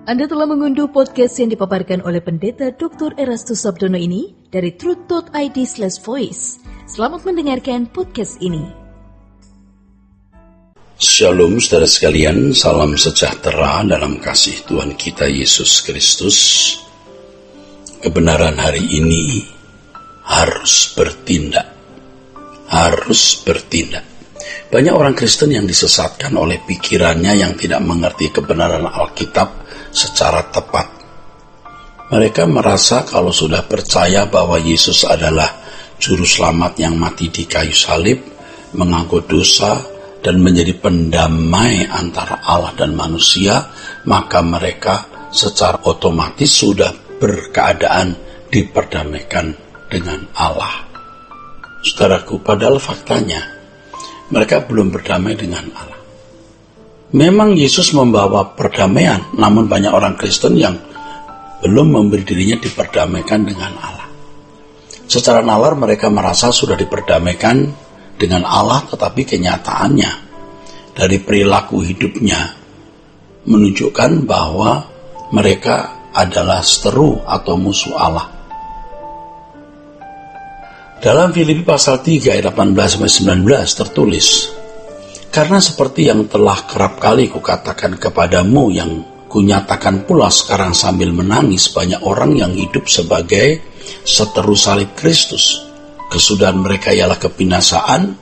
Anda telah mengunduh podcast yang dipaparkan oleh Pendeta Dr. Erastus Sabdono ini dari truth.id/voice. Selamat mendengarkan podcast ini. Shalom saudara sekalian, salam sejahtera dalam kasih Tuhan kita Yesus Kristus. Kebenaran hari ini harus bertindak. Banyak orang Kristen yang disesatkan oleh pikirannya yang tidak mengerti kebenaran Alkitab secara tepat. Mereka merasa kalau sudah percaya bahwa Yesus adalah juru selamat yang mati di kayu salib, mengaku dosa, dan menjadi pendamai antara Allah dan manusia, maka mereka secara otomatis sudah berkeadaan diperdamaikan dengan Allah. Saudaraku, padahal faktanya mereka belum berdamai dengan Allah. Memang Yesus membawa perdamaian, namun banyak orang Kristen yang belum memberi dirinya diperdamaikan dengan Allah. Secara nalar mereka merasa sudah diperdamaikan dengan Allah, tetapi kenyataannya dari perilaku hidupnya menunjukkan bahwa mereka adalah seteru atau musuh Allah. Dalam Filipi pasal 3 ayat 18-19 tertulis, "Karena seperti yang telah kerap kali kukatakan kepadamu, yang kunyatakan pula sekarang sambil menangis, banyak orang yang hidup sebagai seteru salib Kristus. Kesudahan mereka ialah kebinasaan,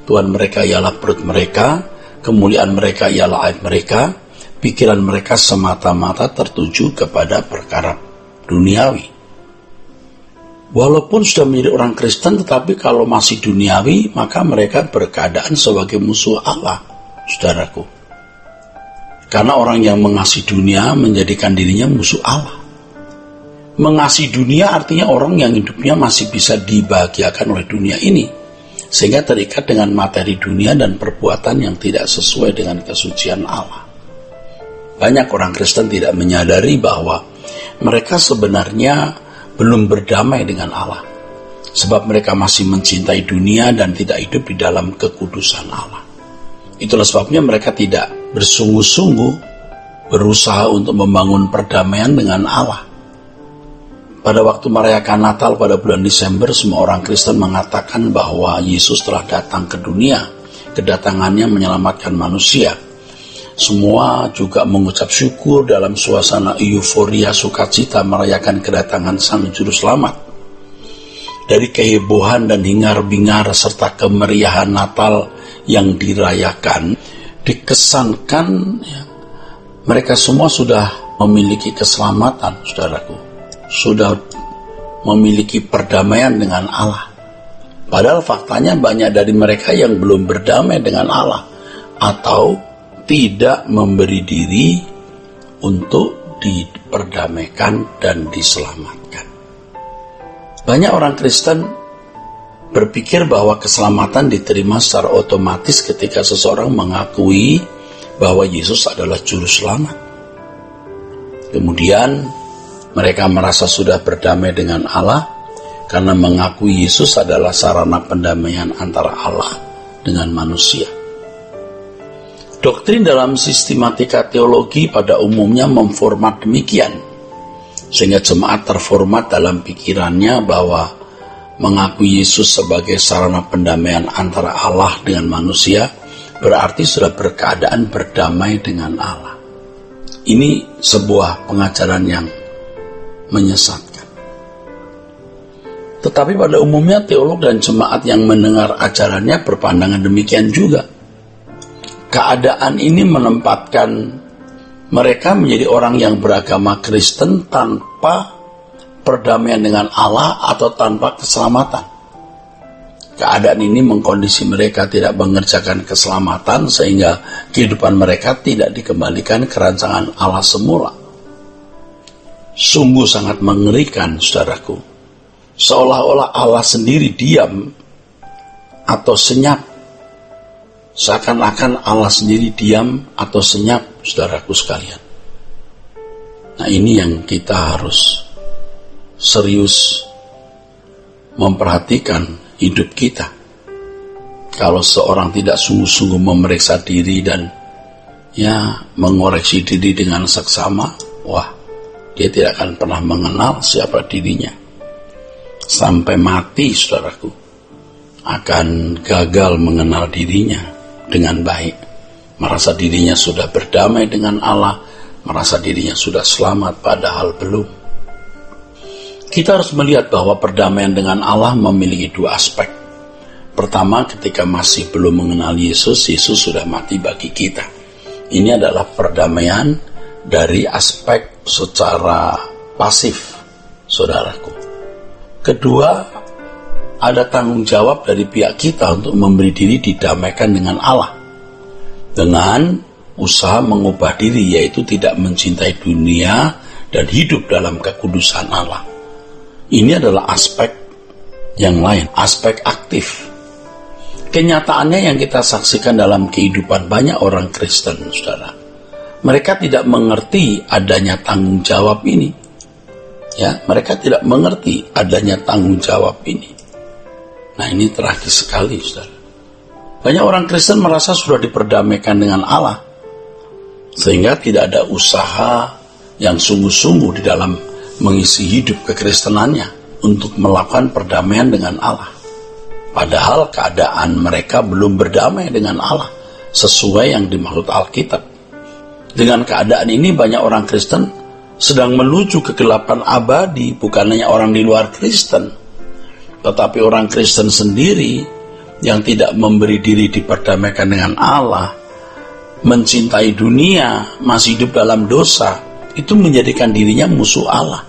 Tuhan mereka ialah perut mereka, kemuliaan mereka ialah aib mereka, pikiran mereka semata-mata tertuju kepada perkara duniawi." Walaupun sudah menjadi orang Kristen, tetapi kalau masih duniawi, maka mereka berkeadaan sebagai musuh Allah, saudaraku. Karena orang yang mengasihi dunia menjadikan dirinya musuh Allah. Mengasihi dunia artinya orang yang hidupnya masih bisa dibahagiakan oleh dunia ini, sehingga terikat dengan materi dunia dan perbuatan yang tidak sesuai dengan kesucian Allah. Banyak orang Kristen tidak menyadari bahwa mereka sebenarnya belum berdamai dengan Allah, sebab mereka masih mencintai dunia dan tidak hidup di dalam kekudusan Allah. Itulah sebabnya mereka tidak bersungguh-sungguh berusaha untuk membangun perdamaian dengan Allah. Pada waktu merayakan Natal pada bulan Desember, semua orang Kristen mengatakan bahwa Yesus telah datang ke dunia, kedatangannya menyelamatkan manusia. Semua juga mengucap syukur dalam suasana euforia sukacita merayakan kedatangan Sang Juru Selamat. Dari kehebohan dan hingar-bingar serta kemeriahan Natal yang dirayakan, dikesankan mereka semua sudah memiliki keselamatan, saudaraku. Sudah memiliki perdamaian dengan Allah. Padahal faktanya banyak dari mereka yang belum berdamai dengan Allah atau tidak memberi diri untuk diperdamaikan dan diselamatkan. Banyak orang Kristen berpikir bahwa keselamatan diterima secara otomatis ketika seseorang mengakui bahwa Yesus adalah juru selamat. Kemudian mereka merasa sudah berdamai dengan Allah karena mengakui Yesus adalah sarana pendamaian antara Allah dengan manusia. Doktrin dalam sistematika teologi pada umumnya memformat demikian, sehingga jemaat terformat dalam pikirannya bahwa mengakui Yesus sebagai sarana pendamaian antara Allah dengan manusia berarti sudah berkeadaan berdamai dengan Allah. Ini sebuah pengajaran yang menyesatkan. Tetapi pada umumnya teolog dan jemaat yang mendengar ajarannya berpandangan demikian juga. Keadaan ini menempatkan mereka menjadi orang yang beragama Kristen tanpa perdamaian dengan Allah atau tanpa keselamatan. Keadaan ini mengkondisi mereka tidak mengerjakan keselamatan sehingga kehidupan mereka tidak dikembalikan ke rancangan Allah semula. Sungguh sangat mengerikan, saudaraku. Seolah-olah Allah sendiri diam atau senyap. Seakan-akan Allah sendiri diam atau senyap, saudaraku sekalian. Nah, ini yang kita harus serius memperhatikan hidup kita. Kalau seorang tidak sungguh-sungguh memeriksa diri dan mengoreksi diri dengan seksama, wah, dia tidak akan pernah mengenal siapa dirinya. Sampai mati, saudaraku, akan gagal mengenal dirinya dengan baik. Merasa dirinya sudah berdamai dengan Allah, merasa dirinya sudah selamat, padahal belum. Kita harus melihat bahwa perdamaian dengan Allah memiliki dua aspek. Pertama, ketika masih belum mengenal Yesus, Yesus sudah mati bagi kita. Ini adalah perdamaian dari aspek secara pasif, saudaraku. Kedua, ada tanggung jawab dari pihak kita untuk memberi diri didamaikan dengan Allah. Dengan usaha mengubah diri, yaitu tidak mencintai dunia dan hidup dalam kekudusan Allah. Ini adalah aspek yang lain, aspek aktif. Kenyataannya yang kita saksikan dalam kehidupan banyak orang Kristen, saudara. Mereka tidak mengerti adanya tanggung jawab ini. Ya, mereka tidak mengerti adanya tanggung jawab ini. Nah, ini tragis sekali, saudara. Banyak orang Kristen merasa sudah diperdamaikan dengan Allah, sehingga tidak ada usaha yang sungguh-sungguh di dalam mengisi hidup kekristenannya untuk melakukan perdamaian dengan Allah. Padahal keadaan mereka belum berdamai dengan Allah sesuai yang dimaksud Alkitab. Dengan keadaan ini banyak orang Kristen sedang menuju kegelapan abadi, bukan hanya orang di luar Kristen, tetapi orang Kristen sendiri yang tidak memberi diri diperdamaikan dengan Allah, mencintai dunia, masih hidup dalam dosa, itu menjadikan dirinya musuh Allah.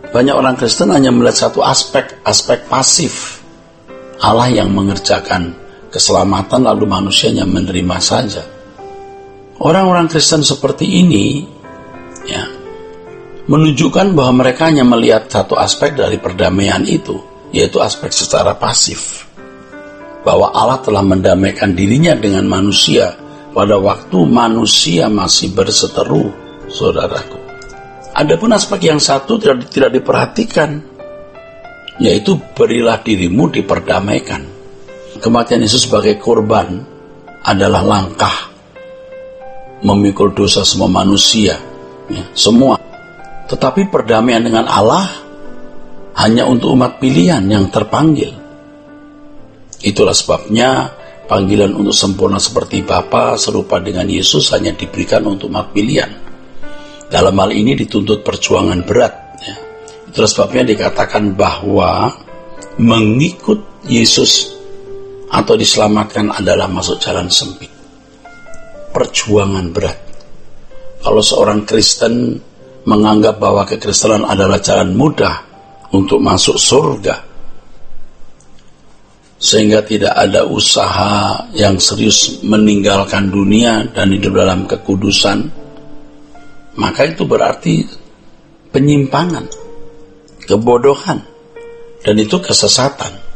Banyak orang Kristen hanya melihat satu aspek pasif. Allah yang mengerjakan keselamatan, lalu manusianya menerima saja. Orang-orang Kristen seperti ini ya, menunjukkan bahwa mereka hanya melihat satu aspek dari perdamaian itu, yaitu aspek secara pasif. Bahwa Allah telah mendamaikan dirinya dengan manusia pada waktu manusia masih berseteru, saudaraku. Adapun aspek yang satu tidak diperhatikan, yaitu berilah dirimu diperdamaikan. Kematian Yesus sebagai korban adalah langkah memikul dosa semua manusia, ya, semua. Tetapi perdamaian dengan Allah hanya untuk umat pilihan yang terpanggil. Itulah sebabnya panggilan untuk sempurna seperti Bapa, serupa dengan Yesus, hanya diberikan untuk umat pilihan. Dalam hal ini dituntut perjuangan berat. Ya. Itulah sebabnya dikatakan bahwa mengikut Yesus atau diselamatkan adalah masuk jalan sempit. Perjuangan berat. Kalau seorang Kristen menganggap bahwa kekristenan adalah jalan mudah untuk masuk surga, sehingga tidak ada usaha yang serius meninggalkan dunia dan hidup dalam kekudusan, maka itu berarti penyimpangan, kebodohan, dan itu kesesatan.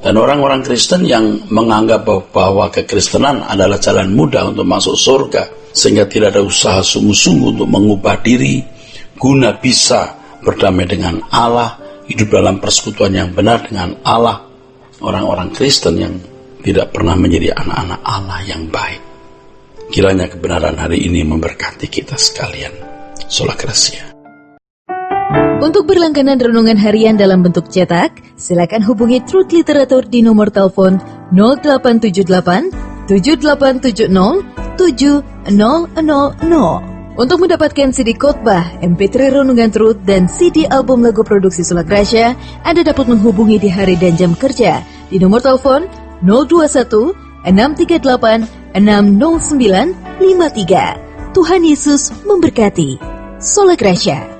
Dan orang-orang Kristen yang menganggap bahwa kekristenan adalah jalan mudah untuk masuk surga, sehingga tidak ada usaha sungguh-sungguh untuk mengubah diri, guna bisa berdamai dengan Allah, hidup dalam persekutuan yang benar dengan Allah. Orang-orang Kristen yang tidak pernah menjadi anak-anak Allah yang baik. Kiranya kebenaran hari ini memberkati kita sekalian. Sola Gracia. Untuk berlangganan renungan harian dalam bentuk cetak, silakan hubungi Truth Literatur di nomor telepon 0878 7870 7000. Untuk mendapatkan CD khotbah, MP3 renungan Truth, dan CD album lagu produksi Sola Gracia, Anda dapat menghubungi di hari dan jam kerja di nomor telepon 021 638 60953. Tuhan Yesus memberkati. Sola Gracia.